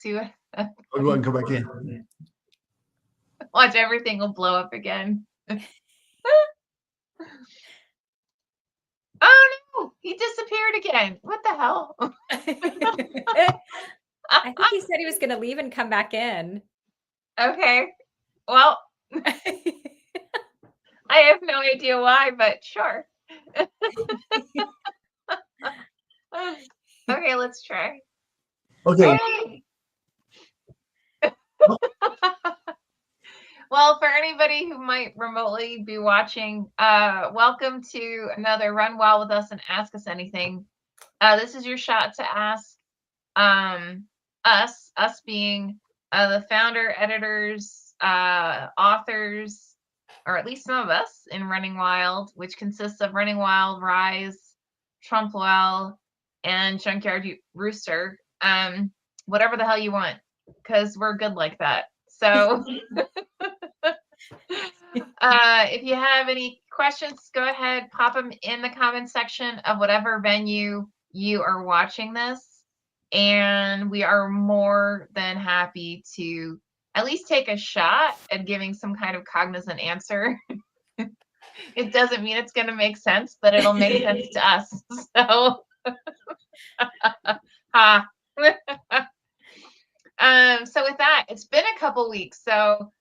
See what I'll go out and come back in. watch, everything will blow up again. Oh no, he disappeared again. What the hell? I think he said he was going to leave and come back in. Okay. Well, I have no idea why, but sure. Okay, let's try. Okay. Well, for anybody who might remotely be watching, welcome to another Run Wild with Us and Ask Us Anything. This is your shot to ask us being the founder, editors, authors, or at least some of us in Running Wild, which consists of Running Wild, Rise, Trumpwell, and Junkyard Rooster. Whatever the hell you want, because we're good like that. So if you have any questions, go ahead, pop them in the comment section of whatever venue you are watching this. And we are more than happy to at least take a shot at giving some kind of cognizant answer. It doesn't mean it's going to make sense, but it'll make sense to us. So, so with that, it's been a couple weeks. So,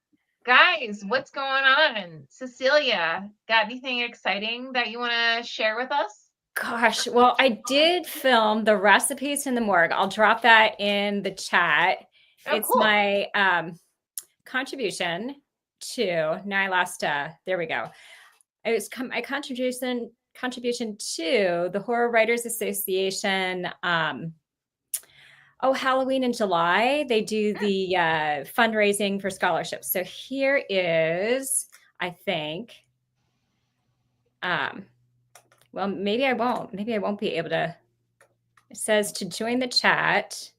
guys, what's going on? Cecilia, got anything exciting that you want to share with us? Gosh, well, I did film the recipes in the morgue. I'll drop that in the chat. Oh, it's cool. My contribution to, now I lost, there we go. It was my contribution to the Horror Writers Association. Halloween in July, they do the fundraising for scholarships. So here is, I think, well, maybe I won't be able to. It says to join the chat,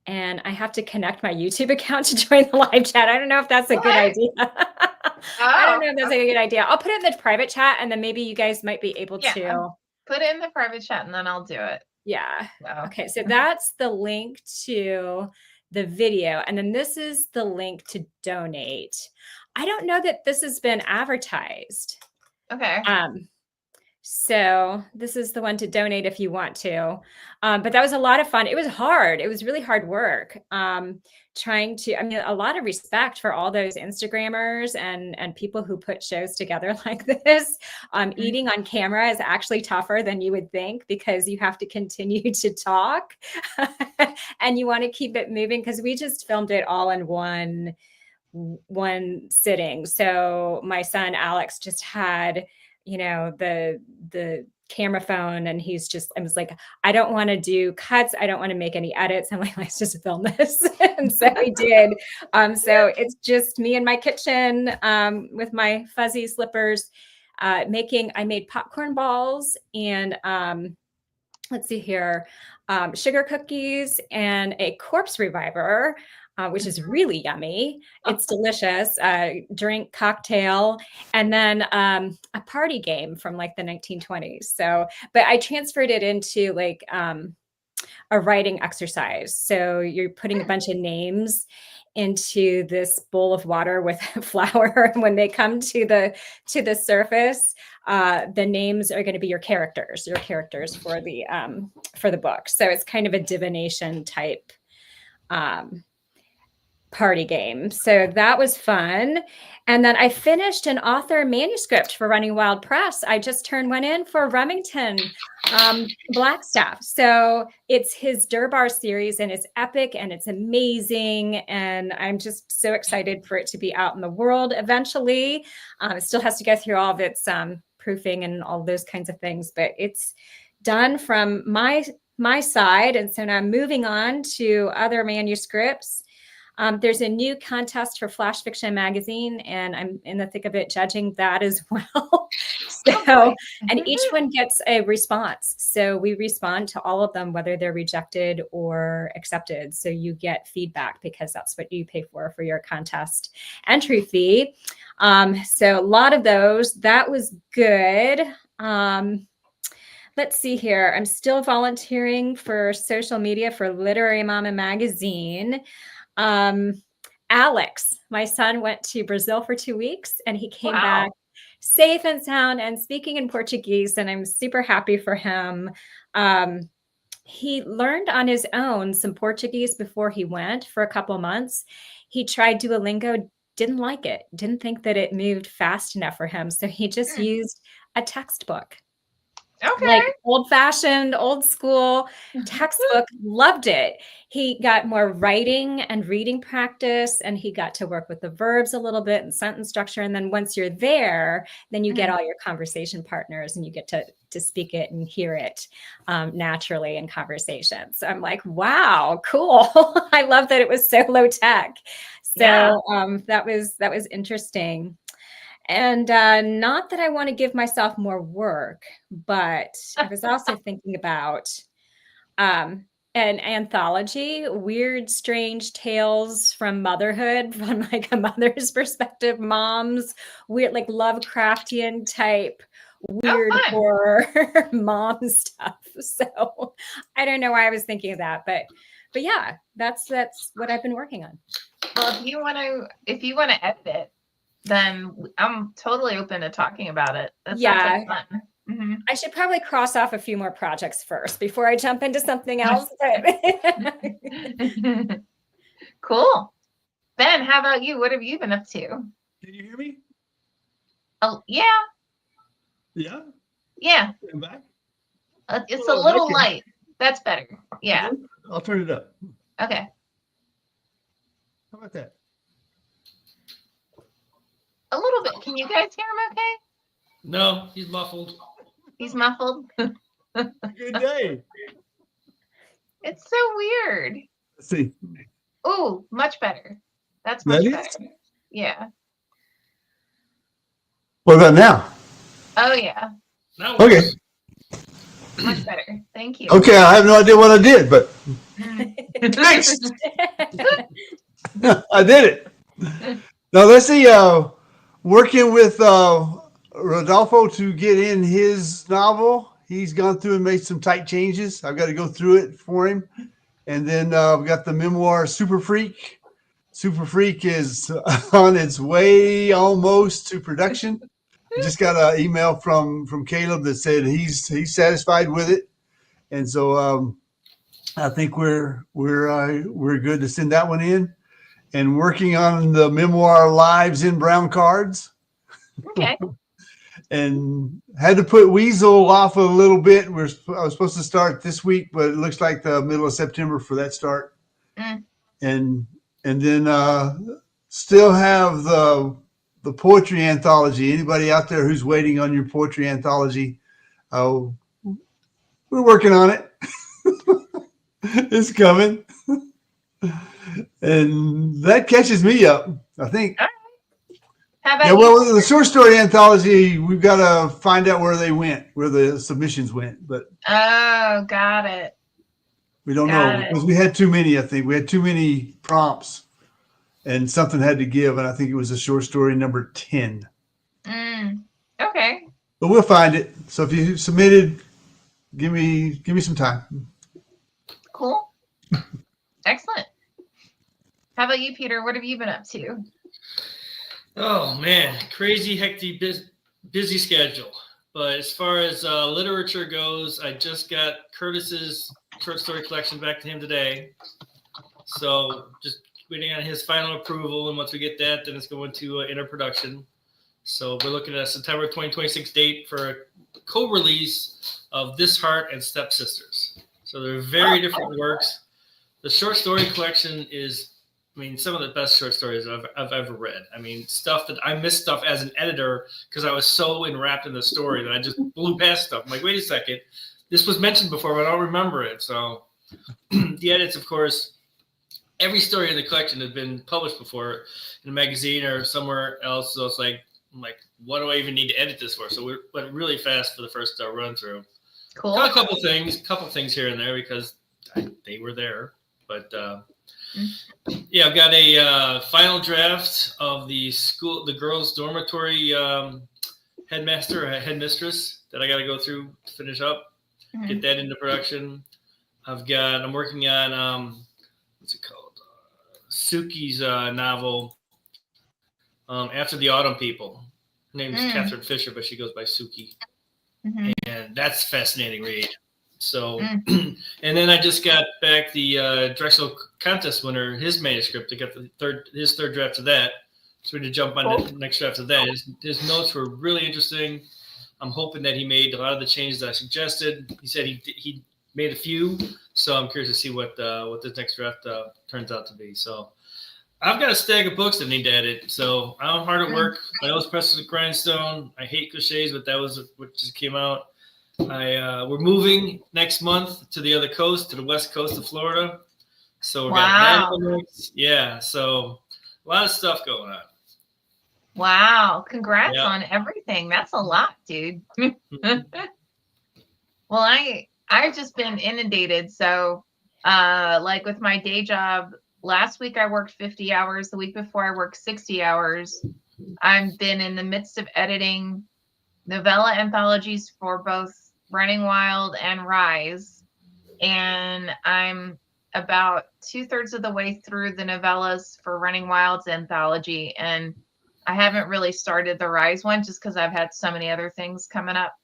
and I have to connect my YouTube account to join the live chat. I don't know if that's a good idea. I don't know if that's a good idea. I'll put it in the private chat, and then maybe you guys might be able to. Put it in the private chat, and then I'll do it. Yeah. Okay, so that's the link to the video, and then this is the link to donate. I don't know that this has been advertised. Okay. So this is the one to donate if you want to. But that was a lot of fun. It was hard. It was really hard work. Trying to, I mean, a lot of respect for all those Instagrammers and people who put shows together like this. Eating on camera is actually tougher than you would think, because you have to continue to talk and you want to keep it moving, because we just filmed it all in one sitting. So my son Alex just had, the camera phone, and I was like, I don't want to do cuts. I don't want to make any edits. I'm like, let's just film this. And so we did. So it's just me in my kitchen with my fuzzy slippers I made popcorn balls and let's see here, sugar cookies and a corpse reviver, which is really yummy. It's delicious. Drink, cocktail, and then a party game from like the 1920s. So, but I transferred it into like a writing exercise. So you're putting a bunch of names into this bowl of water with flour. And when they come to the surface, the names are going to be your characters for the book. So it's kind of a divination type party game. So that was fun. And then I finished an author manuscript for Running Wild Press. I just turned one in for Remington Blackstaff. So it's his Durbar series, and it's epic and it's amazing. And I'm just so excited for it to be out in the world eventually. It still has to go through all of its proofing and all those kinds of things, but it's done from my side. And so now I'm moving on to other manuscripts. There's a new contest for Flash Fiction Magazine, and I'm in the thick of it judging that as well. So, and each one gets a response. So we respond to all of them, whether they're rejected or accepted. So you get feedback, because that's what you pay for your contest entry fee. So a lot of those, that was good. let's see here. I'm still volunteering for social media for Literary Mama magazine. Alex, my son, went to Brazil for 2 weeks and he came Wow. back safe and sound and speaking in Portuguese, and I'm super happy for him. He learned on his own some Portuguese before he went for a couple months. He tried Duolingo, didn't like it, didn't think that it moved fast enough for him. So he just used a textbook. Okay. Like old-fashioned, old school textbook, loved it. He got more writing and reading practice, and he got to work with the verbs a little bit and sentence structure. And then once you're there, then you get all your conversation partners and you get to speak it and hear it naturally in conversation. So I'm like, wow, cool. I love that it was so low tech. So that was interesting. And not that I want to give myself more work, but I was also thinking about an anthology, weird, strange tales from motherhood, from like a mother's perspective, moms, weird, like Lovecraftian type, weird horror mom stuff. So I don't know why I was thinking of that, but yeah, that's what I've been working on. Well, if you want to edit it, then I'm totally open to talking about it. That sounds like fun. Mm-hmm. I should probably cross off a few more projects first before I jump into something else. Cool. Ben, how about you? What have you been up to? Can you hear me? Oh, yeah. Yeah. Yeah. I'm back. It's a little light. That's better. Yeah. I'll turn it up. Okay. How about that? A little bit. Can you guys hear him okay? No, he's muffled. He's muffled. Good day. It's so weird. Let's see. Oh, much better. That's much That better. is? Yeah. What about now? Oh, yeah. Now Okay. Much better. Thank you. Okay, I have no idea what I did, but thanks. I did it. Now let's see. Working with Rodolfo to get in his novel. He's gone through and made some tight changes. I've got to go through it for him. And then we've got the memoir Super Freak. Super Freak is on its way almost to production. Just got an email from Caleb that said he's satisfied with it, and so I think we're good to send that one in. And working on the memoir Lives in Brown Cards. Okay. And had to put Weasel off a little bit. I was supposed to start this week, but it looks like the middle of September for that start. And then still have the poetry anthology. Anybody out there who's waiting on your poetry anthology, we're working on it. It's coming. And that catches me up, I think. How about Yeah, well, the short story anthology, we've got to find out where they went, where the submissions went. But oh, got it. we don't know because we had too many, I think. We had too many prompts and something had to give. And I think it was a short story number 10. Okay. But we'll find it. So if you submitted, give me some time. Cool. Excellent. How about you, Peter? What have you been up to? Oh man, crazy, hectic, busy schedule. But as far as literature goes, I just got Curtis's short story collection back to him today. So just waiting on his final approval, and once we get that, then it's going to enter production. So we're looking at a September 2026 date for a co-release of This Heart and Stepsisters. So they're very different works. The short story collection is, I mean, some of the best short stories I've ever read. I mean, stuff that I missed stuff as an editor because I was so enwrapped in the story that I just blew past stuff. I'm like, wait a second, this was mentioned before, but I don't remember it. So the edits, of course, every story in the collection had been published before in a magazine or somewhere else. So it's like, I'm like, what do I even need to edit this for? So we went really fast for the first run through. Cool. Got a couple things here and there because they were there. But yeah, I've got a final draft of the girls' dormitory headmaster or headmistress that I got to go through to finish up. get that into production. I'm working on what's it called? Suki's novel, After the Autumn People. Her name's Catherine Fisher, but she goes by Suki. And that's a fascinating read. So, and then I just got back the Drexel contest winner, his manuscript. I got his third draft of that. So we had to jump on the next draft of that. His notes were really interesting. I'm hoping that he made a lot of the changes that I suggested. He said he made a few, so I'm curious to see what this next draft turns out to be. So I've got a stack of books that need to edit. So I'm hard at work. My nose presses a grindstone. I hate cliches, but that was what just came out. We're moving next month to the other coast, to the west coast of Florida. So we got that in the mix. Yeah, so a lot of stuff going on. Wow. Congrats on everything. That's a lot, dude. Well, I've just been inundated. So like with my day job, last week I worked 50 hours. The week before I worked 60 hours. I've been in the midst of editing novella anthologies for both Running Wild and Rise. And I'm about 2/3 of the way through the novellas for Running Wild's anthology. And I haven't really started the Rise one just because I've had so many other things coming up.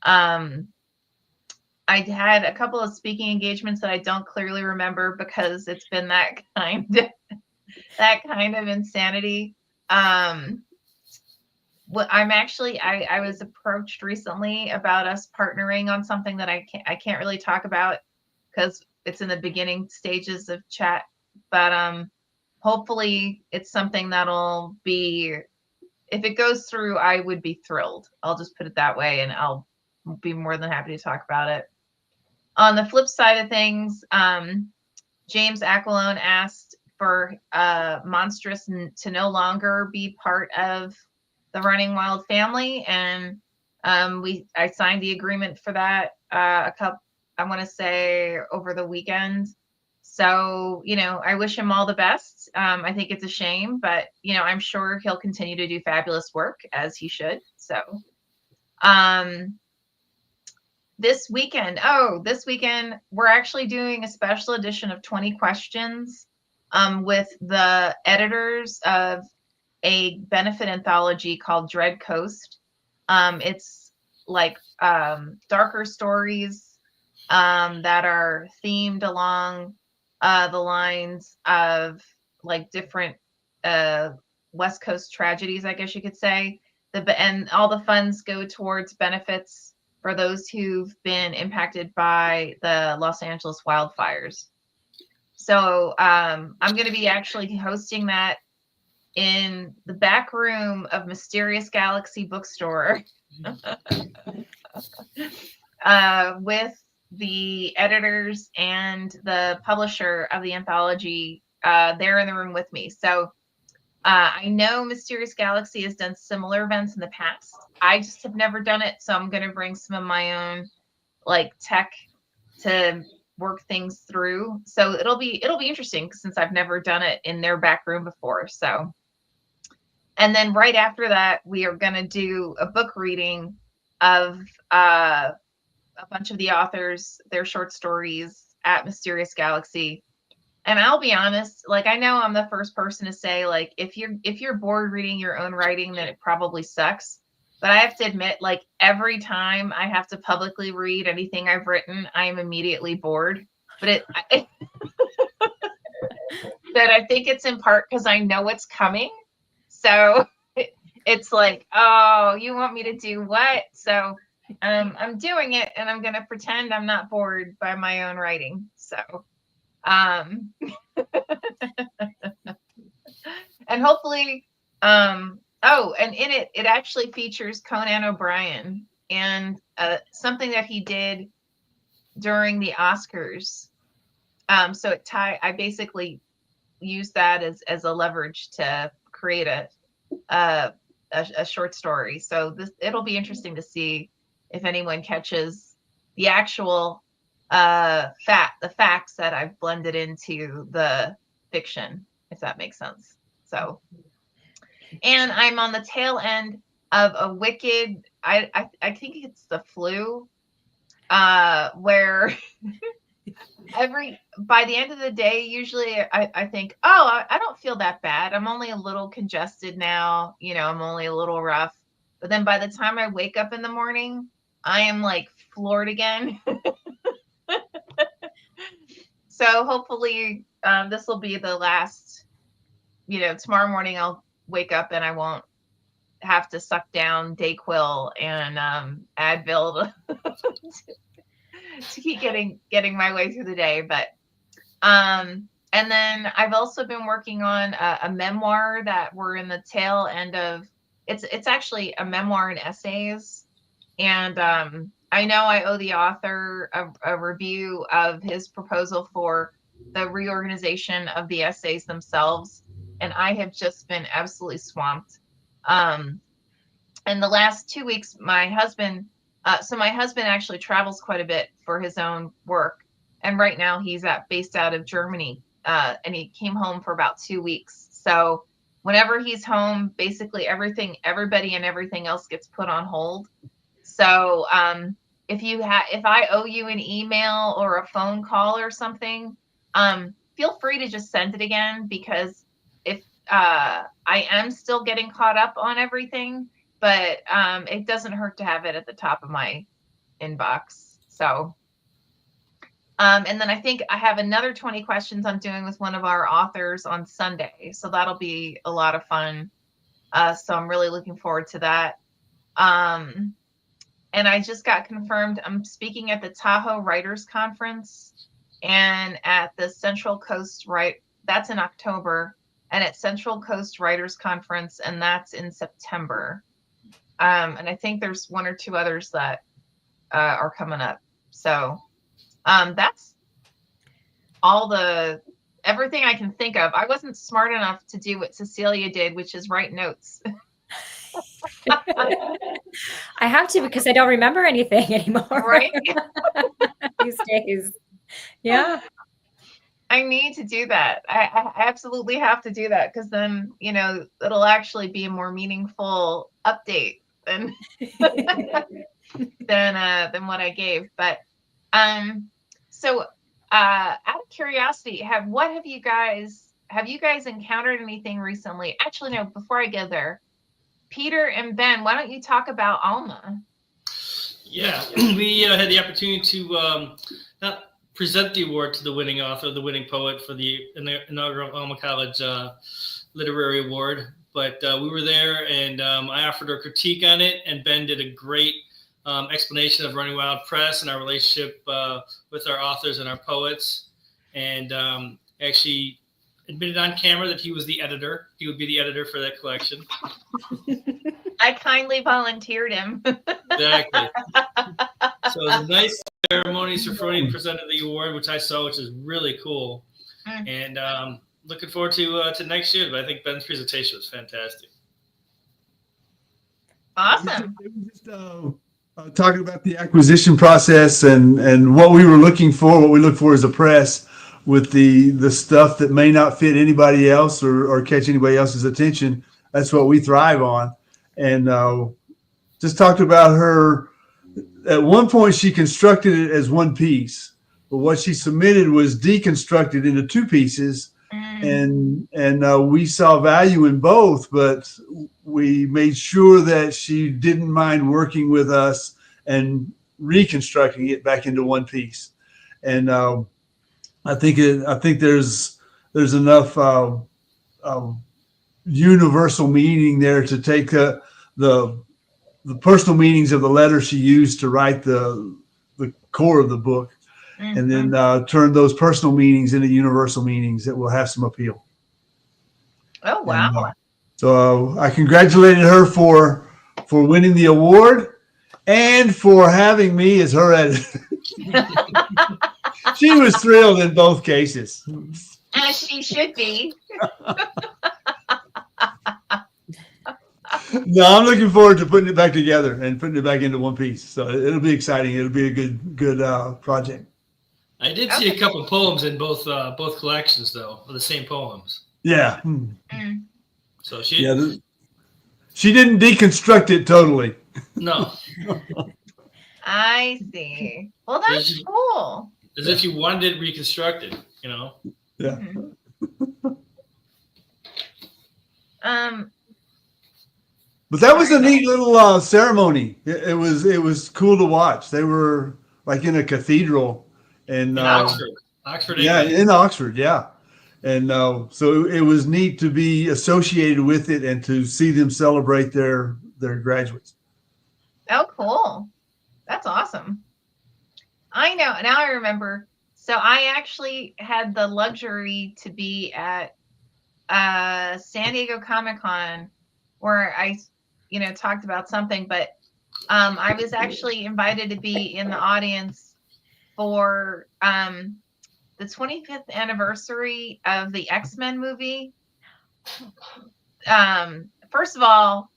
I had a couple of speaking engagements that I don't clearly remember because it's been that kind of insanity. I'm actually I was approached recently about us partnering on something that I can't really talk about because it's in the beginning stages of chat, but hopefully it's something that'll be, if it goes through, I would be thrilled. I'll just put it that way, and I'll be more than happy to talk about it. On the flip side of things, James Aquilone asked for Monstrous to no longer be part of the Running Wild family, and I signed the agreement for that I want to say over the weekend. So, I wish him all the best. I think it's a shame, but I'm sure he'll continue to do fabulous work, as he should. So this weekend we're actually doing a special edition of 20 questions with the editors of a benefit anthology called Dread Coast. It's like darker stories that are themed along the lines of like different West Coast tragedies, I guess you could say. And all the funds go towards benefits for those who've been impacted by the Los Angeles wildfires. So I'm going to be actually hosting that in the back room of Mysterious Galaxy Bookstore with the editors and the publisher of the anthology. They're in the room with me. So I know Mysterious Galaxy has done similar events in the past. I just have never done it. So I'm going to bring some of my own like tech to work things through. So it'll be interesting since I've never done it in their back room before. So, and then right after that, we are going to do a book reading of a bunch of the authors, their short stories at Mysterious Galaxy. And I'll be honest, like, I know I'm the first person to say, like, if you're bored reading your own writing, then it probably sucks. But I have to admit, like, every time I have to publicly read anything I've written, I am immediately bored. But but I think it's in part because I know it's coming. So it's like, oh, you want me to do what? So I'm doing it, and I'm going to pretend I'm not bored by my own writing. So and hopefully and in it actually features Conan O'Brien and something that he did during the Oscars. So I basically use that as a leverage to create a short story. So it'll be interesting to see if anyone catches the actual the facts that I've blended into the fiction, if that makes sense. So, and I'm on the tail end of a wicked, I think it's The Flu. where by the end of the day, usually I think, oh, I don't feel that bad. I'm only a little congested now. I'm only a little rough. But then by the time I wake up in the morning, I am like floored again. So hopefully this will be the last, tomorrow morning I'll wake up and I won't have to suck down Dayquil and Advil to keep getting my way through the day. But and then I've also been working on a memoir that we're in the tail end of. It's actually a memoir and essays, and I know I owe the author a review of his proposal for the reorganization of the essays themselves, and I have just been absolutely swamped. In the last 2 weeks, my husband actually travels quite a bit for his own work, and right now he's based out of Germany, and he came home for about 2 weeks. So whenever he's home, basically everybody and everything else gets put on hold. So if I owe you an email or a phone call or something, feel free to just send it again, because if I am still getting caught up on everything, but it doesn't hurt to have it at the top of my inbox. So, and then I think I have another 20 questions I'm doing with one of our authors on Sunday. So that'll be a lot of fun. So I'm really looking forward to that. And I just got confirmed I'm speaking at the Tahoe Writers Conference and at the Central Coast that's in October, and at Central Coast Writers Conference, and that's in September. And I think there's one or two others that are coming up. So that's everything I can think of. I wasn't smart enough to do what Cecilia did, which is write notes. I have to, because I don't remember anything anymore. Right? These days. Yeah. I need to do that. I absolutely have to do that, because then, it'll actually be a more meaningful update than than what I gave. But so out of curiosity, have you guys encountered anything recently? Actually, no, before I go there, Peter and Ben, why don't you talk about Alma? Yeah, we had the opportunity to not present the award to the winning author, the winning poet for the inaugural Alma College Literary Award, but we were there, and I offered a critique on it, and Ben did a great explanation of Running Wild Press and our relationship with our authors and our poets, and actually admitted on camera that he was the editor. He would be the editor for that collection. I kindly volunteered him. Exactly. So it was a nice ceremony. Sofroni presented the award, which I saw, which is really cool. And looking forward to next year. But I think Ben's presentation was fantastic. Awesome. Just talking about the acquisition process and what we were looking for, what we look for as a press, with the stuff that may not fit anybody else or catch anybody else's attention. That's what we thrive on. And just talked about her. At one point, she constructed it as one piece, but what she submitted was deconstructed into two pieces. And we saw value in both, but we made sure that she didn't mind working with us and reconstructing it back into one piece. And I think there's enough universal meaning there to take the personal meanings of the letter she used to write the core of the book, and then turn those personal meanings into universal meanings that will have some appeal. Oh, wow. And, so I congratulated her for winning the award and for having me as her editor. She was thrilled in both cases. As she should be. No, I'm looking forward to putting it back together and putting it back into one piece. So it'll be exciting. It'll be a good project. I did see a couple of poems in both collections, though, of the same poems. Yeah. So she didn't deconstruct it totally. No. I see. Well, that's As, cool. as if you wanted it reconstructed, you know. Yeah. Mhm. But that was Sorry a about neat little ceremony. It was cool to watch. They were like in a cathedral, and In Oxford, yeah, England. in Oxford, yeah. And so it was neat to be associated with it and to see them celebrate their graduates. Oh, cool. That's awesome. I know. Now I remember. So I actually had the luxury to be at San Diego Comic-Con where I, talked about something, but I was actually invited to be in the audience for the 25th anniversary of the X-Men movie. First of all,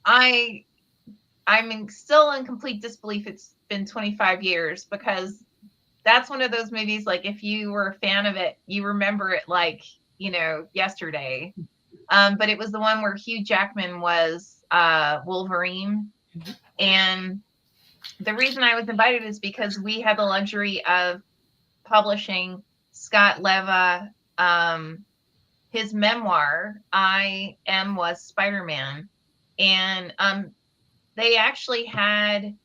I'm still in complete disbelief it's been 25 years because that's one of those movies, like, if you were a fan of it, you remember it like, yesterday. But it was the one where Hugh Jackman was Wolverine. And the reason I was invited is because we had the luxury of publishing Scott Leva, his memoir, I Am Was Spider-Man. And they actually had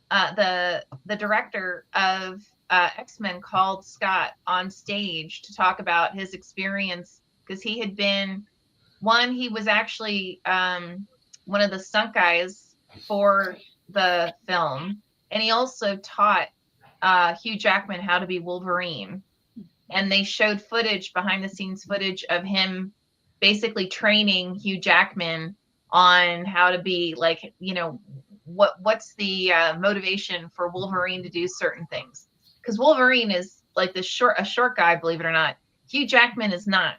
the director of X-Men called Scott on stage to talk about his experience because he had been he was actually one of the stunt guys for the film, and he also taught Hugh Jackman how to be Wolverine. And they showed behind the scenes footage of him basically training Hugh Jackman on how to be like, what's the motivation for Wolverine to do certain things, because Wolverine is like a short guy, believe it or not. Hugh Jackman is not.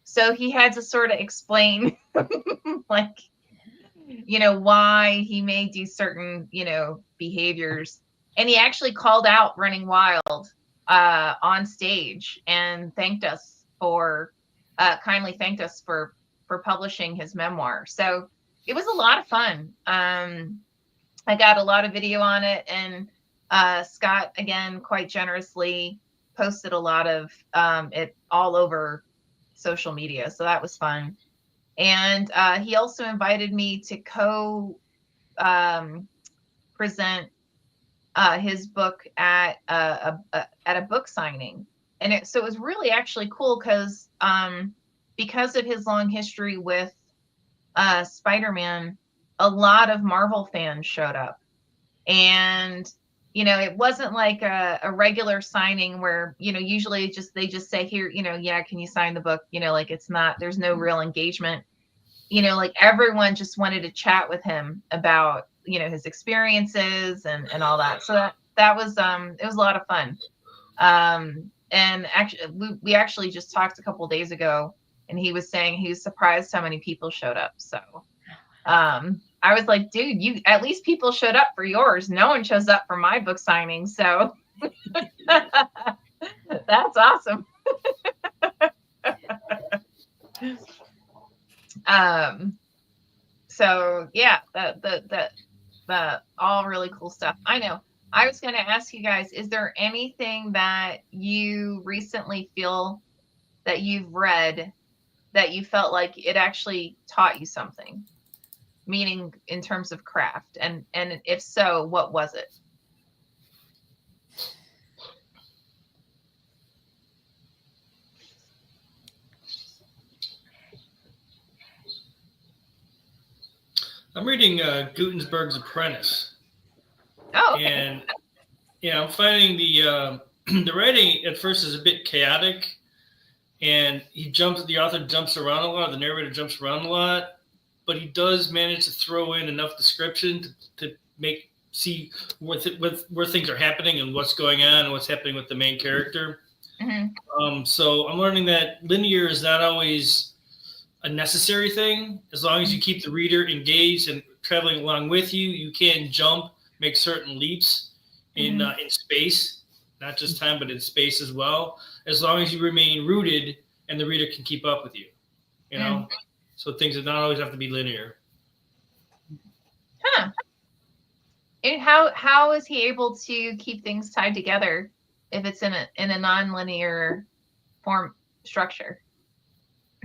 So he had to sort of explain like, why he may do certain, behaviors. And he actually called out Running Wild on stage and kindly thanked us for publishing his memoir. So it was a lot of fun. I got a lot of video on it, and Scott, again, quite generously posted a lot of it all over social media. So that was fun. And he also invited me to present his book at a book signing. And so it was really actually cool because of his long history with Spider-Man, a lot of Marvel fans showed up. And it wasn't like a regular signing where usually they just say, here, yeah, can you sign the book, like, there's no real engagement. Like, everyone just wanted to chat with him about his experiences and all that. So that was it was a lot of fun. And actually we actually just talked a couple of days ago, and he was saying he was surprised how many people showed up. So I was like, dude, you at least people showed up for yours. No one shows up for my book signing. So that's awesome. So yeah, the all really cool stuff. I know. I was going to ask you guys, is there anything that you recently feel that you've read that you felt like it actually taught you something? Meaning in terms of craft, and if so, what was it? I'm reading Gutenberg's Apprentice, Oh, okay. and yeah, I'm finding the the writing at first is a bit chaotic, and the author jumps around a lot, the narrator jumps around a lot, but he does manage to throw in enough description to see where things are happening and what's going on and what's happening with the main character. Mm-hmm. So I'm learning that linear is not always a necessary thing. As long as you keep the reader engaged and traveling along with you, you can make certain leaps in space, not just time, but in space as well. As long as you remain rooted and the reader can keep up with you, you know. So things do not always have to be linear. Huh. And how is he able to keep things tied together if it's in a non-linear form structure?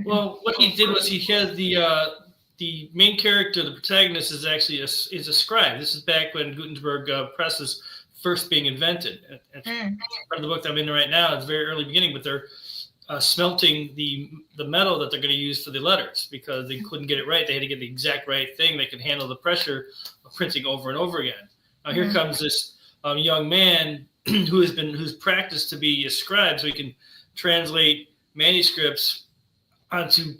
Well, what he did was he had the main character, the protagonist, is actually is a scribe. This is back when Gutenberg press was first being invented. Part of the book that I'm in right now, it's very early beginning, but they're smelting the metal that they're going to use for the letters because they couldn't get it right. They had to get the exact right thing that could handle the pressure of printing over and over again. Now here comes this young man who's practiced to be a scribe, so he can translate manuscripts onto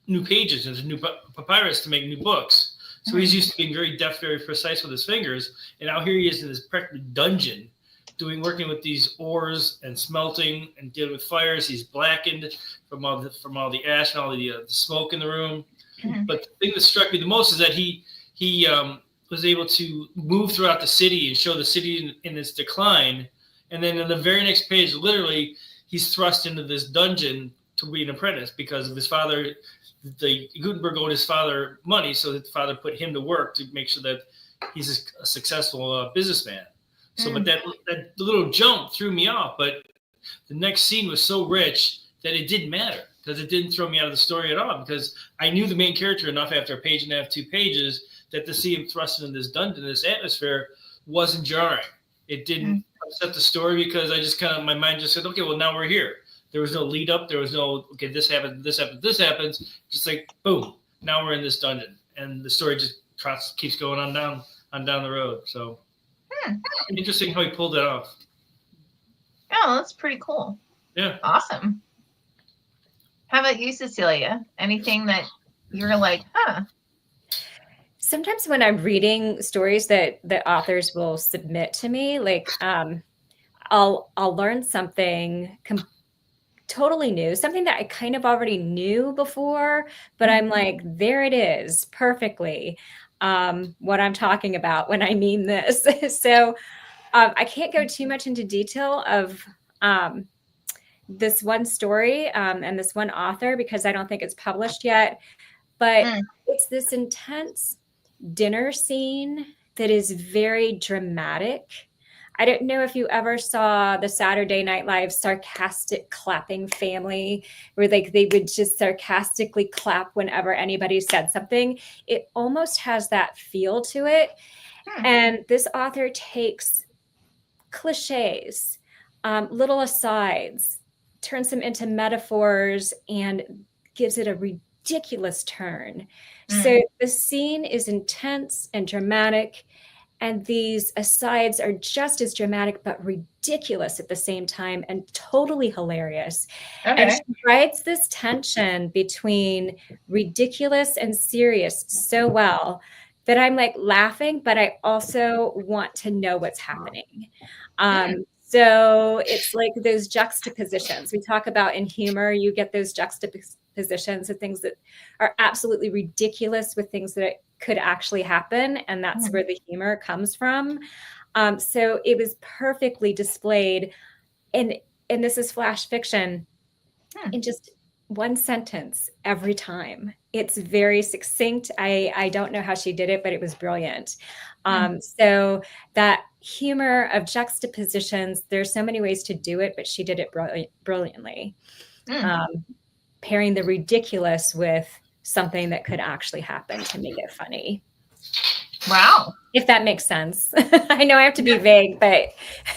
new pages, into new papyrus to make new books. So he's used to being very deft, very precise with his fingers. And now here he is in this practically dungeon working with these ores and smelting and dealing with fires. He's blackened from all the ash and all the smoke in the room. But the thing that struck me the most is that he was able to move throughout the city and show the city in its decline. And then in the very next page, literally, he's thrust into this dungeon to be an apprentice because of his father. Gutenberg owed his father money, so his father put him to work to make sure that he's a successful businessman. So, but that little jump threw me off. But the next scene was so rich that it didn't matter because it didn't throw me out of the story at all because I knew the main character enough after a page and a half, 2 pages, that to see him thrust into this dungeon, this atmosphere, wasn't jarring. It didn't upset the story because I just my mind just said, okay, well, now we're here. There was no lead up. There was no, okay, this happens, this happens, this happens. Just like, boom, now we're in this dungeon. And the story just keeps going on down the road. So interesting how he pulled that off. Oh, that's pretty cool. Yeah. Awesome. How about you, Cecilia? Anything that you're like, Sometimes when I'm reading stories that authors will submit to me, like I'll learn something totally new, something that I kind of already knew before, but I'm like, there it is, perfectly what I'm talking about when I mean this. So I can't go too much into detail of this one story and this one author because I don't think it's published yet, but it's this intense dinner scene that is very dramatic. I don't know if you ever saw the Saturday Night Live sarcastic clapping family where they would just sarcastically clap whenever anybody said something. It almost has that feel to it. And this author takes cliches, little asides, turns them into metaphors and gives it a ridiculous turn. So the scene is intense and dramatic, and these asides are just as dramatic but ridiculous at the same time and totally hilarious. okay. And she writes this tension between ridiculous and serious so well that I'm like laughing, but I also want to know what's happening. So it's like those juxtapositions we talk about in humor. You get those juxtapositions of things that are absolutely ridiculous with things that could actually happen. And that's where the humor comes from. So it was perfectly displayed. And this is flash fiction in just one sentence every time. It's very succinct. I don't know how she did it, but it was brilliant. So that humor of juxtapositions, there's so many ways to do it, but she did it brilliantly. Pairing the ridiculous with something that could actually happen to make it funny. Wow. If that makes sense. I know I have to be vague, but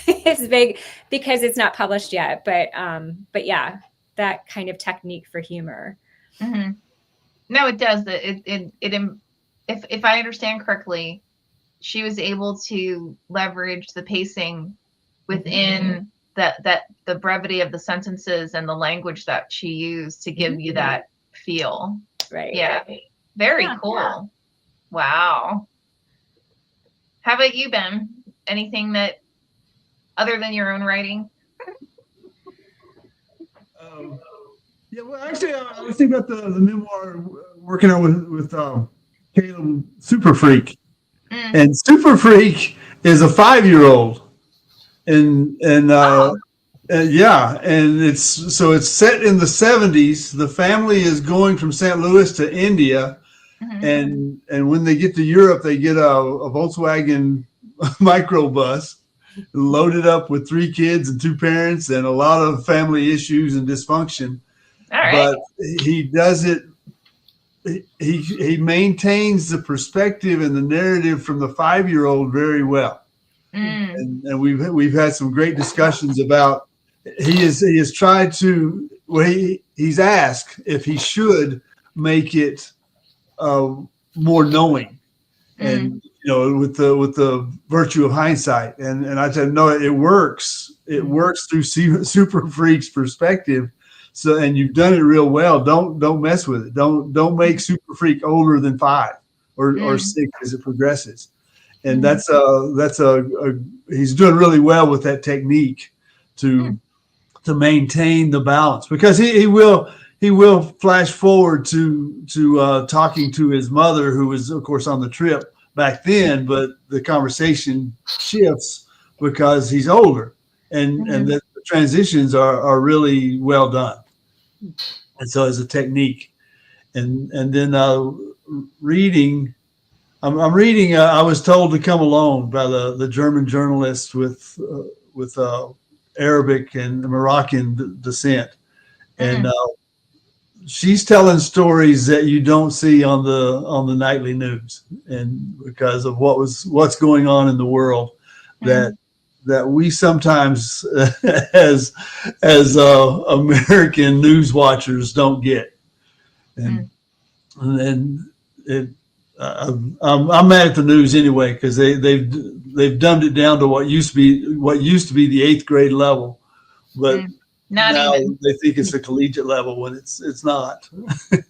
it's vague because it's not published yet. But yeah, that kind of technique for humor. No, it does. If I understand correctly, she was able to leverage the pacing within the brevity of the sentences and the language that she used to give you that feel. Right. Yeah. Very cool. Yeah. Wow. How about you, Ben? Anything that other than your own writing? Yeah, well, actually, I was thinking about the memoir working on with Caleb Super Freak, and Super Freak is a 5-year-old, and yeah, and it's set in the 70s. The family is going from St. Louis to India, and when they get to Europe, they get a Volkswagen microbus, loaded up with 3 kids and 2 parents and a lot of family issues and dysfunction. All right. But he does it. He maintains the perspective and the narrative from the 5-year-old very well. And we've had some great discussions about he has tried to he's asked if he should make it more knowing, and with the virtue of hindsight, and I said no, it works. It works through Super Freak's perspective. So, and you've done it real well. Don't mess with it. Don't make Super Freak older than 5 or 6 as it progresses. And he's doing really well with that technique to maintain the balance, because he will flash forward to talking to his mother, who was of course on the trip back then, but the conversation shifts because he's older, and the transitions are really well done. And so as a technique, and then reading. I'm reading. I was told to come alone by the German journalist with Arabic and Moroccan descent, and she's telling stories that you don't see on the nightly news, and because of what's going on in the world, that we sometimes as American news watchers don't get, and it. I'm mad at the news anyway, because they've dumbed it down to what used to be the 8th grade level, but now they think it's a collegiate level when it's not. But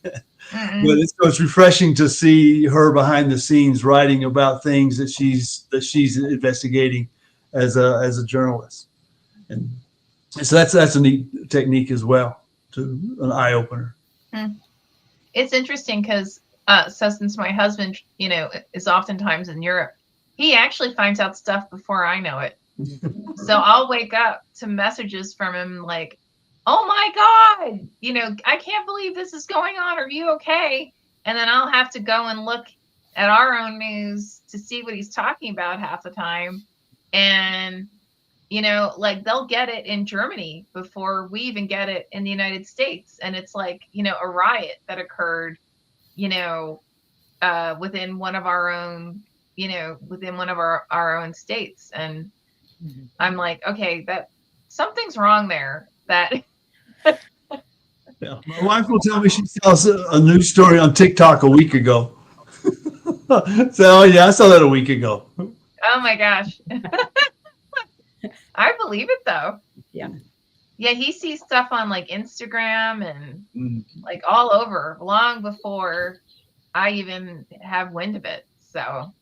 it's refreshing to see her behind the scenes writing about things that she's investigating as a journalist, and so that's a neat technique as well, to an eye opener. It's interesting because. So since my husband, is oftentimes in Europe, he actually finds out stuff before I know it. So I'll wake up to messages from him like, "Oh my God, I can't believe this is going on. Are you okay?" And then I'll have to go and look at our own news to see what he's talking about half the time. And, like they'll get it in Germany before we even get it in the United States. And it's like, a riot that occurred within one of our own, our own states. And I'm like, okay, that something's wrong there. That yeah. My wife will tell me she saw a news story on TikTok a week ago. So yeah, I saw that a week ago. Oh my gosh. I believe it though. Yeah. Yeah, he sees stuff on like Instagram and like all over long before I even have wind of it. So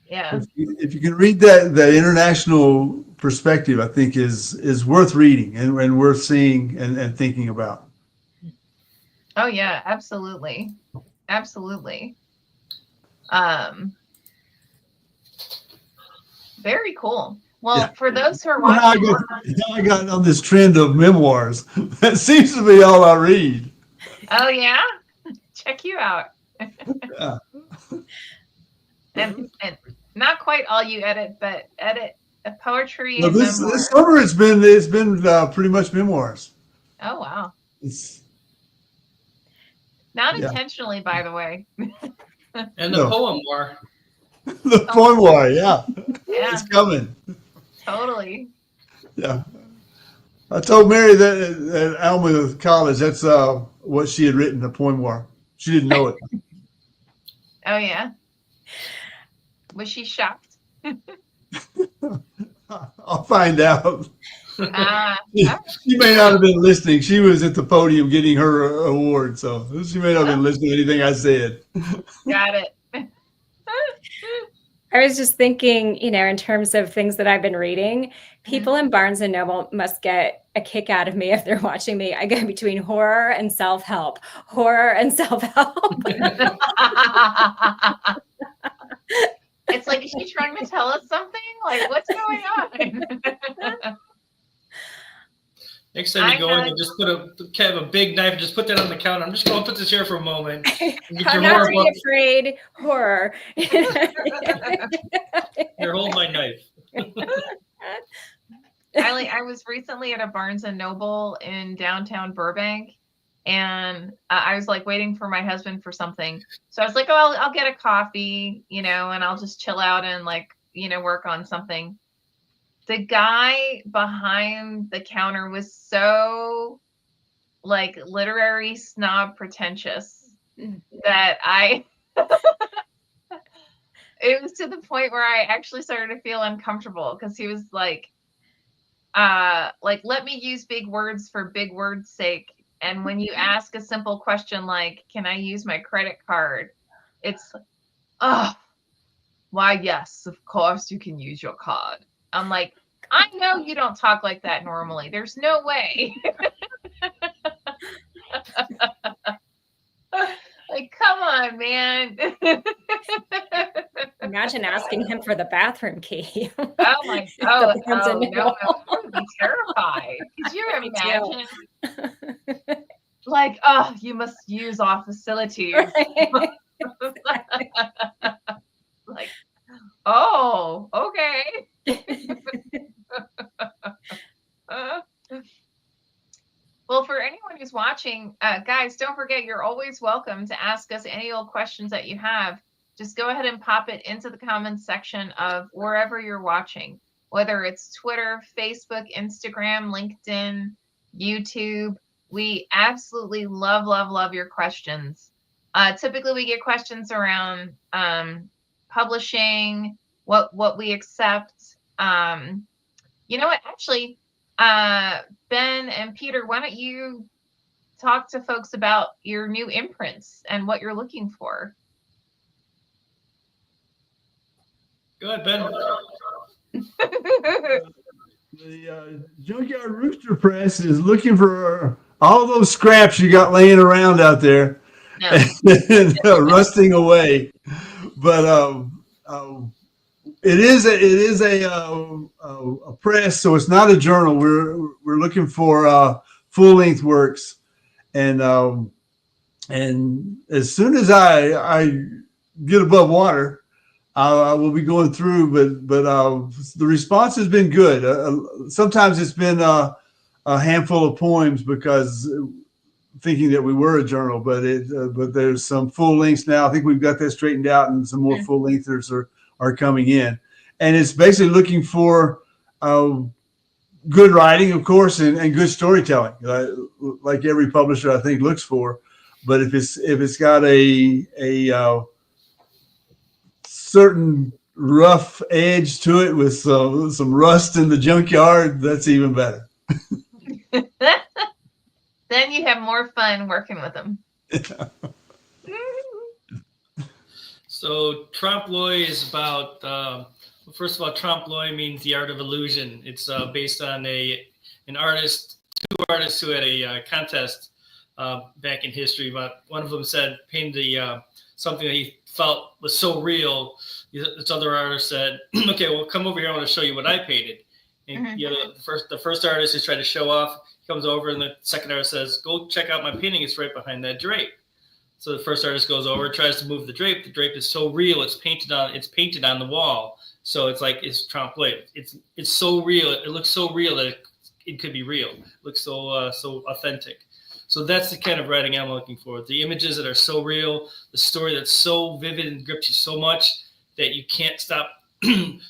yeah. If you can read that international perspective, I think is worth reading and worth seeing and thinking about. Oh yeah, absolutely. Absolutely. Very cool. Well, for those who are watching, I got on this trend of memoirs. That seems to be all I read. Oh yeah, check you out. Yeah. and not quite all you edit, but edit poetry Well, and this memoirs. summer it's been pretty much memoirs. Oh wow. It's Not intentionally, by the way. And the poem war. The poem war, yeah. It's coming. Totally. Yeah. I told Mary that at Alma College, that's what she had written, the poem war. She didn't know it. Oh yeah. Was she shocked? I'll find out. She right. may not have been listening. She was at the podium getting her award, so she may not have been listening to anything I said. Got it. I was just thinking, in terms of things that I've been reading, people in Barnes and Noble must get a kick out of me if they're watching me. I go between horror and self-help. It's like, is she trying to tell us something? Like, what's going on? Next time you go in, you just have a big knife and just put that on the counter. I'm just going to put this here for a moment. How not to be afraid, horror. Here, hold my knife. I was recently at a Barnes and Noble in downtown Burbank, and I was like waiting for my husband for something. So I was like, oh, I'll get a coffee, and I'll just chill out and work on something. The guy behind the counter was so like literary snob pretentious that it was to the point where I actually started to feel uncomfortable because he was like, let me use big words for big words' sake. And when you ask a simple question like, can I use my credit card? It's, oh, why, yes, of course you can use your card. I'm like, I know you don't talk like that normally. There's no way. Like, come on, man. Imagine asking him for the bathroom key. Oh my God. Oh, no. I would be terrified. Could you imagine? Like, oh, you must use our facilities. Like, oh, okay. Well, for anyone who's watching, guys, don't forget you're always welcome to ask us any old questions that you have. Just go ahead and pop it into the comments section of wherever you're watching, whether it's Twitter, Facebook, Instagram, LinkedIn, YouTube. We absolutely love your questions. Typically, we get questions around publishing, what we accept. You know what? Actually, Ben and Peter, why don't you talk to folks about your new imprints and what you're looking for? Go ahead, Ben. The Junkyard Rooster Press is looking for all those scraps you got laying around out there, and, rusting away. But it is a press, so it's not a journal. We're looking for full length works, and as soon as I get above water, I will be going through. But the response has been good. Sometimes it's been a handful of poems because thinking that we were a journal, but there's some full lengths now. I think we've got that straightened out, and some more full lengthers are coming in. And it's basically looking for good writing, of course, and good storytelling, like every publisher I think looks for. But if it's got a certain rough edge to it with some rust in the junkyard, that's even better. Then you have more fun working with them. So trompe l'oeil is about, first of all, trompe l'oeil means the art of illusion. It's based on two artists who had a contest back in history. But one of them painted something that he felt was so real. This other artist said, okay, well, come over here. I want to show you what I painted. And the first artist is trying to show off, comes over, and the second artist says, go check out my painting. It's right behind that drape. So the first artist goes over, tries to move the drape. The drape is so real, it's painted on the wall. So it's trompe l'oeil. It's so real. It looks so real that it could be real. It looks so authentic. So that's the kind of writing I'm looking for. The images that are so real, the story that's so vivid and grips you so much that you can't stop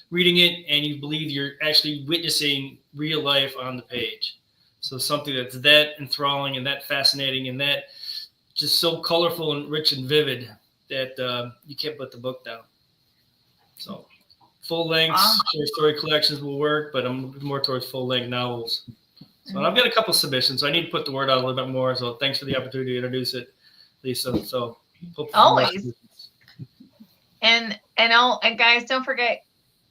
reading it, and you believe you're actually witnessing real life on the page. So something that's that enthralling and that fascinating and that just so colorful and rich and vivid that you can't put the book down. So full lengths, short story collections will work, but I'm looking more towards full length novels. So I've got a couple submissions, so I need to put the word out a little bit more. So thanks for the opportunity to introduce it, Lisa. So always. And guys, don't forget,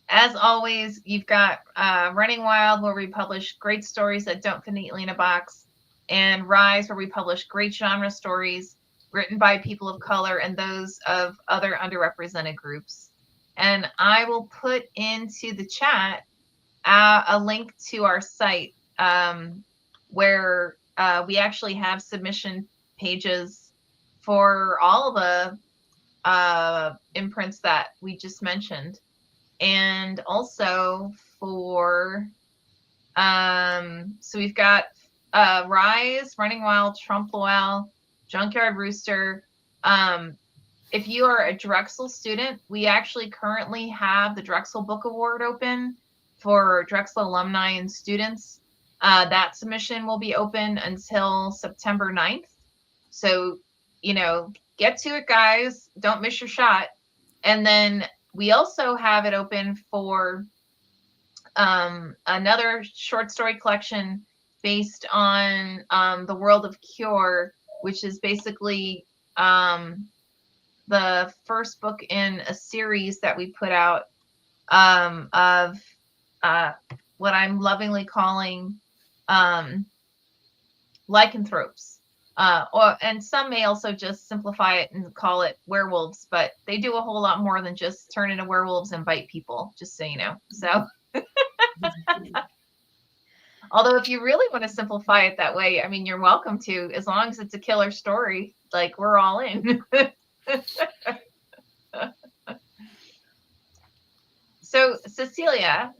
as always, you've got Running Wild, where we publish great stories that don't fit neatly in a box, and Rise, where we publish great genre stories written by people of color and those of other underrepresented groups. And I will put into the chat a link to our site where we actually have submission pages for all the imprints that we just mentioned, and also for so we've got Rise, Running Wild, Trompe l'Oeil, Junkyard Rooster. If you are a Drexel student, we actually currently have the Drexel Book Award open for Drexel alumni and students. That submission will be open until September 9th. So, get to it, guys. Don't miss your shot. And then we also have it open for another short story collection based on the world of Cure, which is basically the first book in a series that we put out of what I'm lovingly calling lycanthropes. And some may also just simplify it and call it werewolves, but they do a whole lot more than just turn into werewolves and bite people, just so you know. So, although if you really want to simplify it that way, I mean, you're welcome to, as long as it's a killer story, like we're all in. So, Cecilia,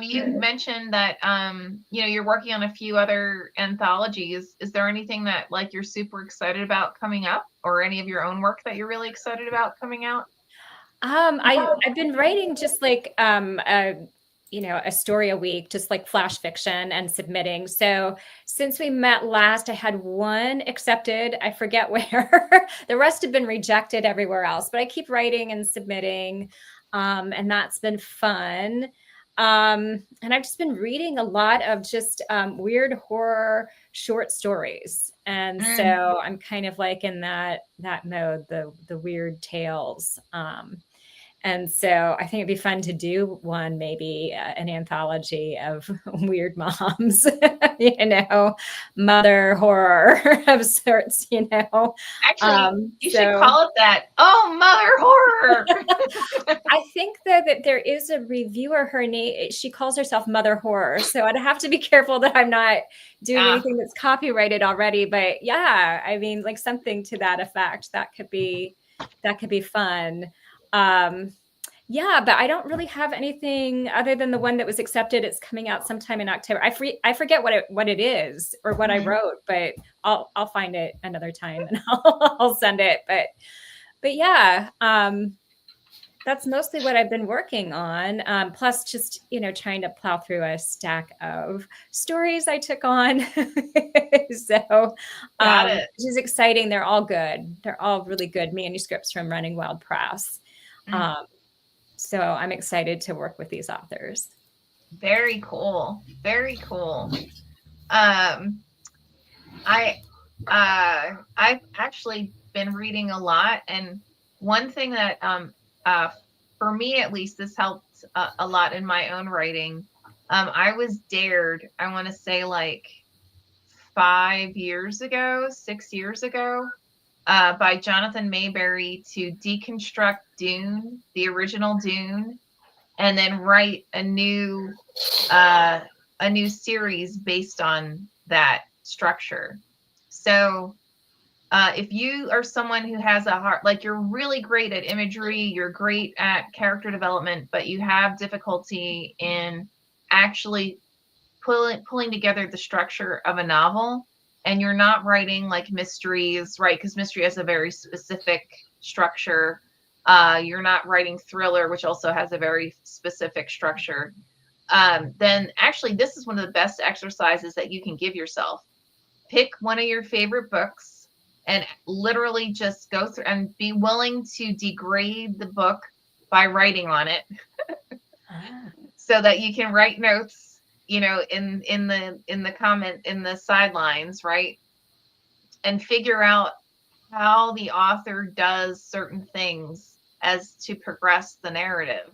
you mentioned that you're working on a few other anthologies. Is there anything that like you're super excited about coming up, or any of your own work that you're really excited about coming out? I've been writing just like a story a week, just like flash fiction, and submitting. So since we met last, I had one accepted. I forget where. The rest have been rejected everywhere else, but I keep writing and submitting. And that's been fun. And I've just been reading a lot of just weird horror short stories. And so I'm kind of like in that mode, the weird tales. And so I think it'd be fun to do one, maybe an anthology of weird moms, mother horror of sorts, Actually, you should call it that. Oh, mother horror. I think though that there is a reviewer, her name, she calls herself Mother Horror. So I'd have to be careful that I'm not doing anything that's copyrighted already. But yeah, I mean, like something to that effect, that could be fun. Yeah, but I don't really have anything other than the one that was accepted. It's coming out sometime in October. I forget what it is or what I wrote, but I'll find it another time and I'll send it. But yeah, that's mostly what I've been working on. Plus just, trying to plow through a stack of stories I took on. So which is exciting. They're all good. They're all really good manuscripts from Running Wild Press. So I'm excited to work with these authors. Very cool. Very cool. I've actually been reading a lot, and one thing that for me at least, this helped a lot in my own writing. I was dared, I want to say like 6 years ago, by Jonathan Mayberry to deconstruct Dune, the original Dune, and then write a new series based on that structure. So if you are someone who has a heart, like you're really great at imagery, you're great at character development, but you have difficulty in actually pulling together the structure of a novel, and you're not writing like mysteries, right? Because mystery has a very specific structure. You're not writing thriller, which also has a very specific structure. Then actually, this is one of the best exercises that you can give yourself. Pick one of your favorite books and literally just go through and be willing to degrade the book by writing on it so that you can write notes, in the comment, in the sidelines, right? And figure out how the author does certain things as to progress the narrative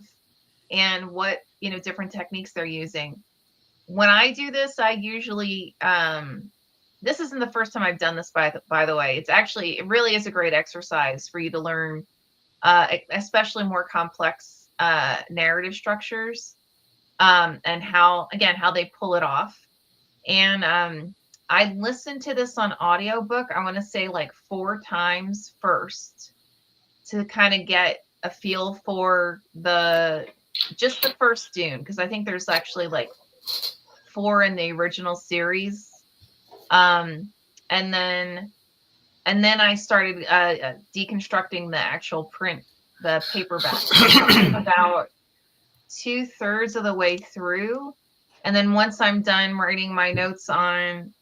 and what, different techniques they're using. When I do this, I usually, this isn't the first time I've done this, by the way. It really is a great exercise for you to learn, especially more complex narrative structures, and how they pull it off. And I listened to this on audiobook, I want to say like 4 times first to kind of get a feel for just the first Dune, because I think there's actually like 4 in the original series. And then I started deconstructing the actual print, the paperback. About 2/3 of the way through, and then once I'm done writing my notes on,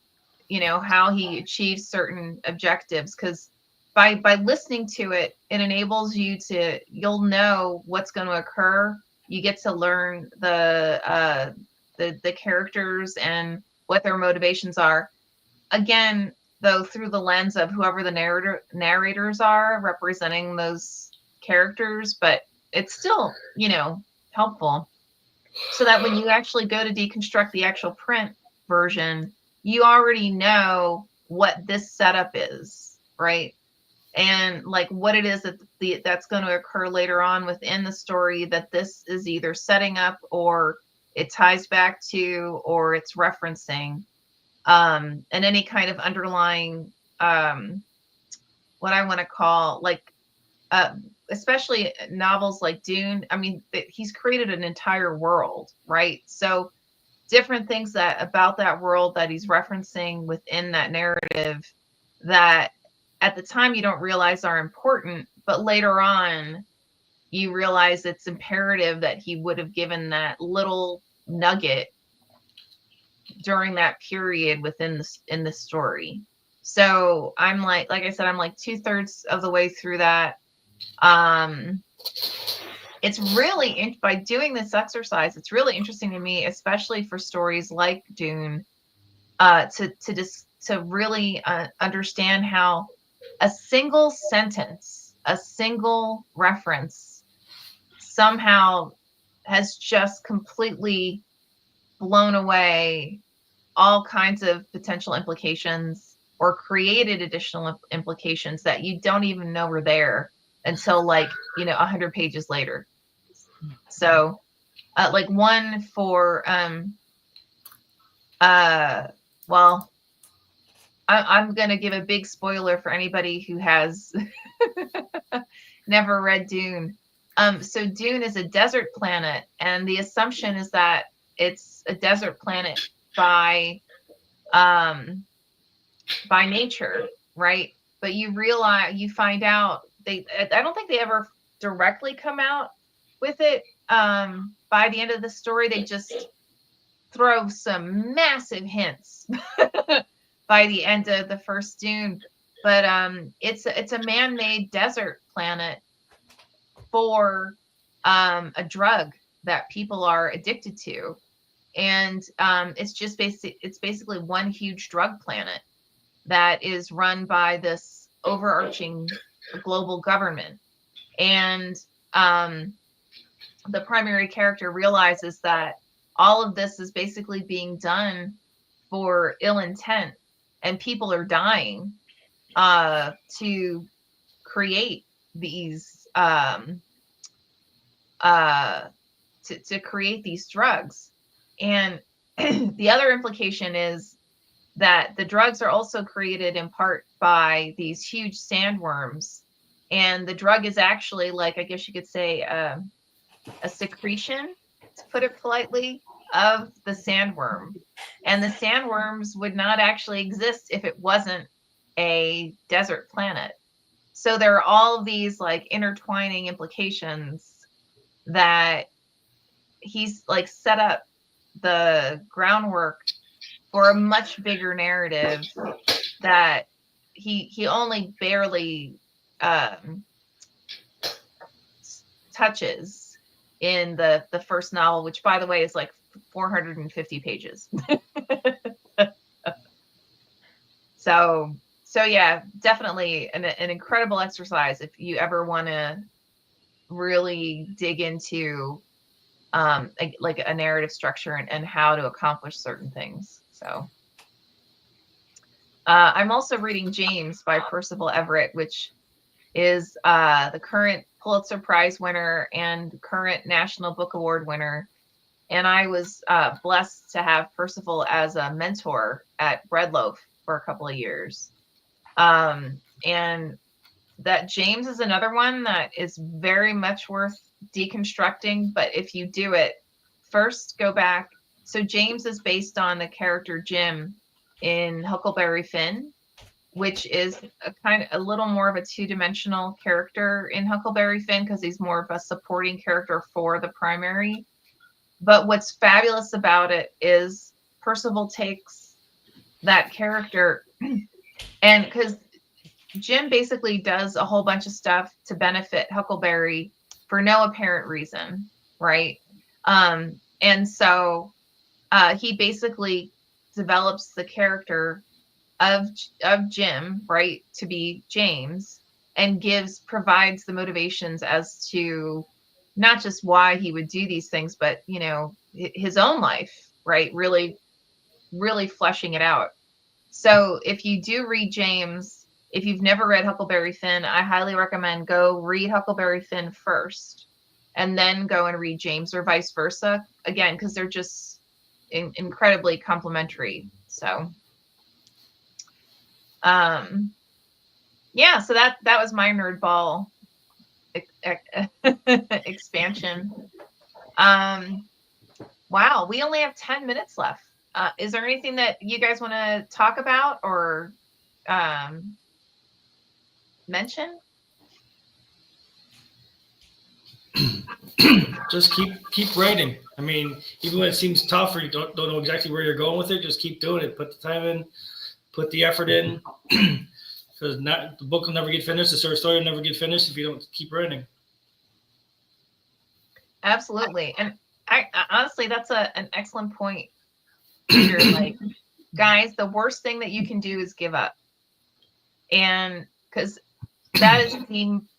how he achieves certain objectives, because by listening to it, it enables you'll know what's going to occur. You get to learn the characters and what their motivations are. Again, though, through the lens of whoever the narrators are representing those characters, but it's still, helpful, so that when you actually go to deconstruct the actual print version, you already know what this setup is, right? And like what it is that's going to occur later on within the story, that this is either setting up or it ties back to, or it's referencing, and any kind of underlying, what I want to call, like, especially novels like Dune. I mean, he's created an entire world, right? So different things about that world that he's referencing within that narrative that at the time you don't realize are important, but later on you realize it's imperative that he would have given that little nugget during that period in the story. So I'm like I said, I'm like 2/3 of the way through that. It's really, by doing this exercise, it's really interesting to me, especially for stories like Dune, to really understand how a single sentence, a single reference somehow has just completely blown away all kinds of potential implications, or created additional implications that you don't even know were there until 100 pages later. So like one for well, I'm gonna give a big spoiler for anybody who has never read Dune. So Dune is a desert planet, and the assumption is that it's a desert planet by nature, right? But you find out I don't think they ever directly come out with it. By the end of the story, they just throw some massive hints by the end of the first Dune. But it's a man-made desert planet for a drug that people are addicted to, and it's basically one huge drug planet that is run by this overarching global government. And the primary character realizes that all of this is basically being done for ill intent, and people are dying to create these to create these drugs. And the other implication is that the drugs are also created in part by these huge sandworms, and the drug is actually, like, I guess you could say, a secretion, to put it politely, of the sandworm. And the sandworms would not actually exist if it wasn't a desert planet. So there are all of these like intertwining implications that he's like set up the groundwork for a much bigger narrative that he only barely touches in the first novel, which, by the way, is like 450 pages. So yeah, definitely an incredible exercise if you ever want to really dig into like a narrative structure and how to accomplish certain things. So I'm also reading James by Percival Everett, which is the current Pulitzer Prize winner and current National Book Award winner. and I was blessed to have Percival as a mentor at Breadloaf for a couple of years. And that James is another one that is very much worth deconstructing. But if you do it, first go back. So James is based on the character Jim in Huckleberry Finn, which is a little more of a two-dimensional character in Huckleberry Finn because he's more of a supporting character for the primary. But what's fabulous about it is Percival takes that character, and because Jim basically does a whole bunch of stuff to benefit Huckleberry for no apparent reason, right? And so he basically develops the character of Jim, right, to be James, and provides the motivations as to not just why he would do these things, but his own life, right? Really, really fleshing it out. So if you do read James, if you've never read Huckleberry Finn, I highly recommend go read Huckleberry Finn first, and then go and read James, or vice versa. Again, because they're just incredibly complementary. So, yeah. So that was my nerd ball expansion. Wow, we only have 10 minutes left. Is there anything that you guys want to talk about or mention? Just keep writing. I mean, even when it seems tough or you don't know exactly where you're going with it, just keep doing it. Put the time in, put the effort in, because the book will never get finished. The short story will never get finished if you don't keep writing. Absolutely. And I honestly, that's an excellent point, Peter. Like, guys, the worst thing that you can do is give up. And because that is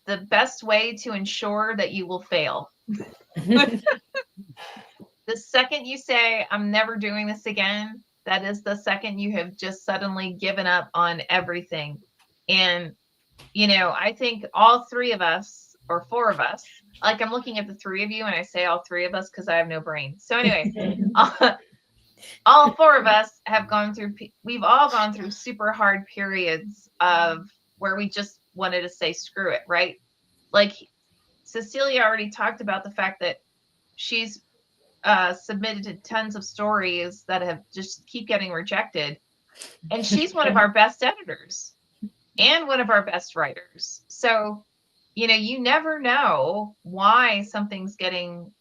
the best way to ensure that you will fail. The second you say, I'm never doing this again, that is the second you have just suddenly given up on everything. And, I think all three of us, or four of us, like I'm looking at the three of you and I say all three of us because I have no brain. So anyway, all four of us we've all gone through super hard periods of where we just wanted to say, screw it, right? Like Cecilia already talked about the fact that she's submitted tons of stories that have just keep getting rejected. And she's one of our best editors and one of our best writers. So, you never know why something's getting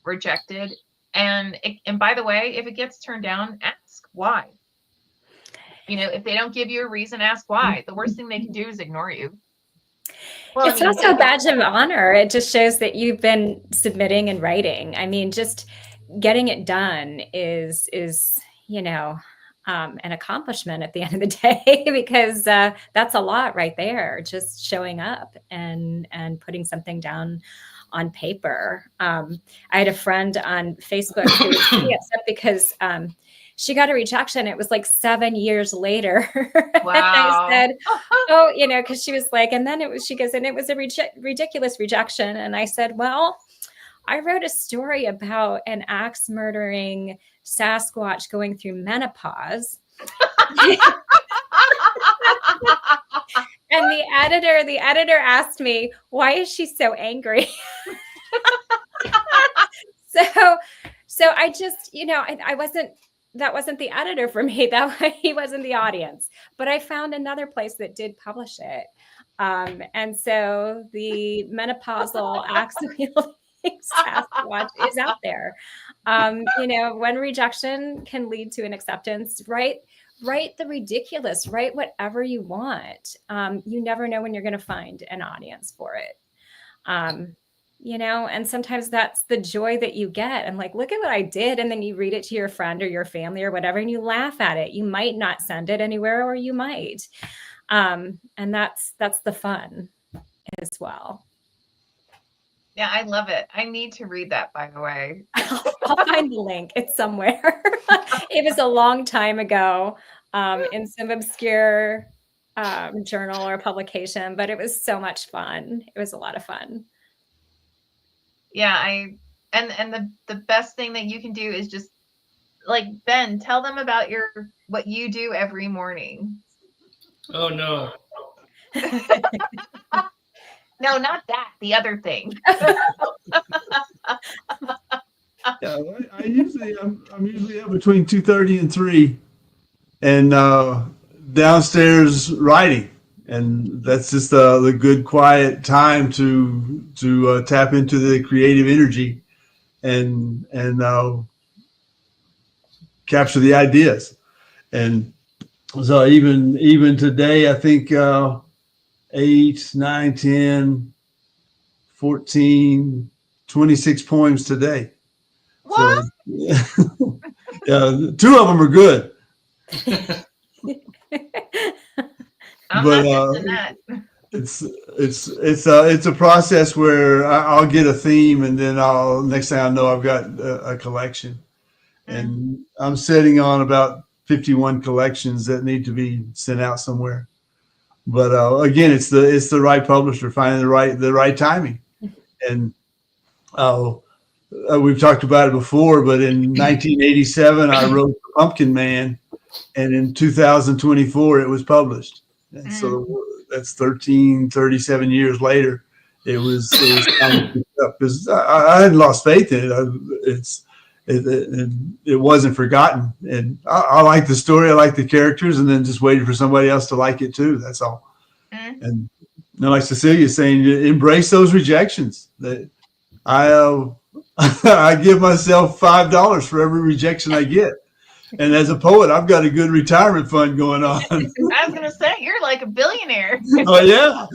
rejected. And by the way, if it gets turned down, ask why. If they don't give you a reason, ask why. The worst thing they can do is ignore you. Well, it's also a badge of honor. It just shows that you've been submitting and writing. I mean, just getting it done is an accomplishment at the end of the day, because that's a lot right there. Just showing up and putting something down on paper. I had a friend on Facebook who was pretty upset because she got a rejection. It was like 7 years later. Wow. And I said, oh, because she was like, and then she goes, and it was a ridiculous rejection. And I said, well, I wrote a story about an axe murdering Sasquatch going through menopause. And the editor asked me, why is she so angry? So I just, that wasn't the editor for me. He wasn't the audience, but I found another place that did publish it. And so the menopausal axe wielding Sasquatch is out there. When rejection can lead to an acceptance, write the ridiculous, write whatever you want. You never know when you're going to find an audience for it. And sometimes that's the joy that you get. And like, look at what I did. And then you read it to your friend or your family or whatever, and you laugh at it. You might not send it anywhere, or you might. And that's the fun as well. Yeah, I love it. I need to read that, by the way. I'll find the link. It's somewhere. It was a long time ago in some obscure journal or publication, but it was so much fun. It was a lot of fun. Yeah, and the best thing that you can do is just, like, Ben, tell them about what you do every morning. Oh no. No, not that. The other thing. Yeah, I'm usually up between 2:30 and 3, and downstairs writing, and that's just the good quiet time to tap into the creative energy and capture the ideas. And so even today, I think 8, 9, 10, 14, 26 poems today. What? So yeah, yeah, 2 of them are good. I'm But not missing that. it's a process where I'll get a theme, and then next thing I know, I've got a collection, and I'm sitting on about 51 collections that need to be sent out somewhere. But again, it's the right publisher, finding the right timing, and uh, we've talked about it before. But in 1987, I wrote The Pumpkin Man, and in 2024 it was published. And so that's 37 years later. It was time to pick up, because I hadn't lost faith in it. It wasn't forgotten, and I like the story, I like the characters, and then just waited for somebody else to like it too. That's all. And like Cecilia's saying, you embrace those rejections. That I I give myself $5 for every rejection I get. And as a poet, I've got a good retirement fund going on. I was gonna say, you're like a billionaire. Oh yeah,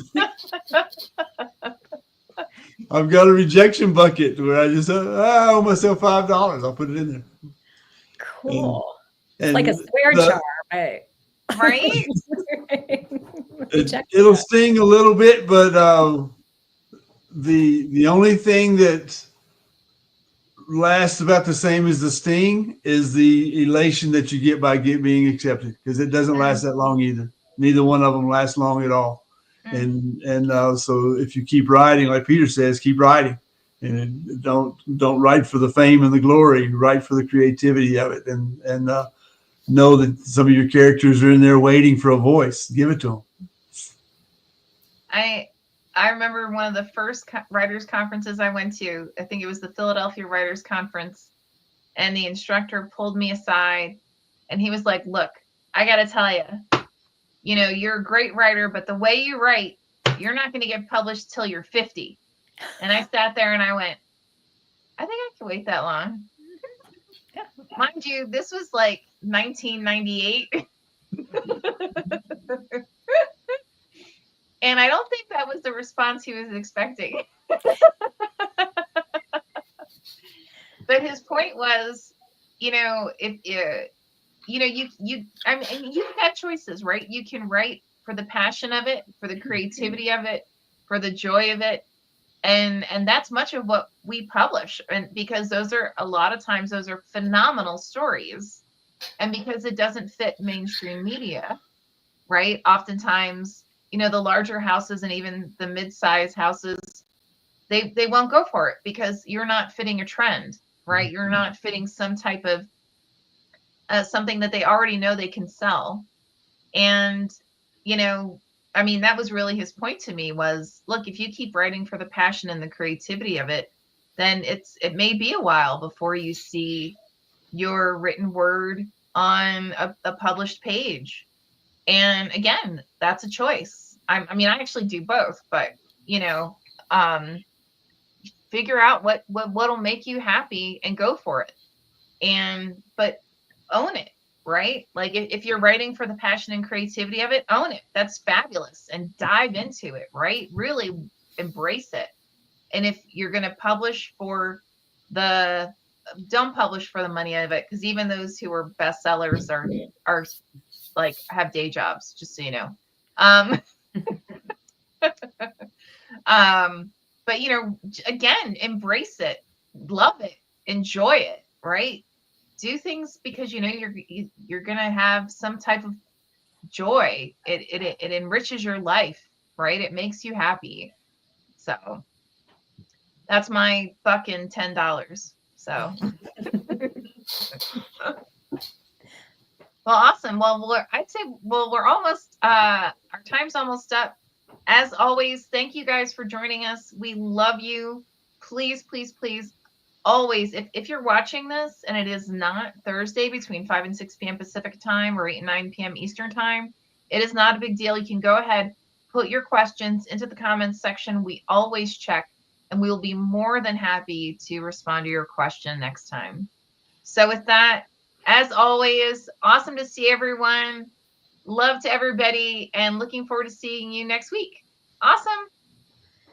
I've got a rejection bucket where I just I owe myself $5. I'll put it in there. Cool. And It's like a swear jar, but Right? it'll sting a little bit, but the only thing that lasts about the same as the sting is the elation that you get by being accepted, because it doesn't last that long either. Neither one of them lasts long at all. And so if you keep writing, like Peter says, keep writing, and don't write for the fame and the glory. Write for the creativity of it, and know that some of your characters are in there waiting for a voice. Give it to them. I remember one of the first writers conferences I went to. I think it was the Philadelphia Writers Conference, and the instructor pulled me aside, and he was like, "Look, I got to tell you, you're a great writer, but the way you write, you're not going to get published till you're 50." And I sat there and I went, I think I can wait that long. Mind you, this was like 1998. And I don't think that was the response he was expecting. But his point was, if I mean, you've got choices, right? You can write for the passion of it, for the creativity of it, for the joy of it. And that's much of what we publish. And because a lot of times those are phenomenal stories. And because it doesn't fit mainstream media, right? Oftentimes, the larger houses and even the mid-size houses, they won't go for it because you're not fitting a trend, right? You're not fitting some type of something that they already know they can sell. And, I mean, that was really his point to me was, look, if you keep writing for the passion and the creativity of it, then it may be a while before you see your written word on a published page. And again, that's a choice. I mean, I actually do both, but figure out what'll make you happy and go for it. But own it, right? Like if you're writing for the passion and creativity of it, own it. That's fabulous, and dive into it, right? Really embrace it. And if you're going to publish don't publish for the money of it, because even those who are bestsellers are like have day jobs, just so you know. But again, embrace it, love it, enjoy it, right? Do things because you're gonna have some type of joy. It enriches your life, right? It makes you happy. So That's my fucking $10. So. Well, awesome. Well, I'd say, we're almost, our time's almost up. As always, thank you guys for joining us. We love you. Please, please, please, always, if you're watching this and it is not Thursday between 5 and 6 p.m. Pacific time or 8 and 9 p.m. Eastern time, it is not a big deal. You can go ahead, put your questions into the comments section. We always check, and we will be more than happy to respond to your question next time. So with that, as always, awesome to see everyone. Love to everybody, and looking forward to seeing you next week. Awesome.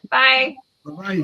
Bye. Bye.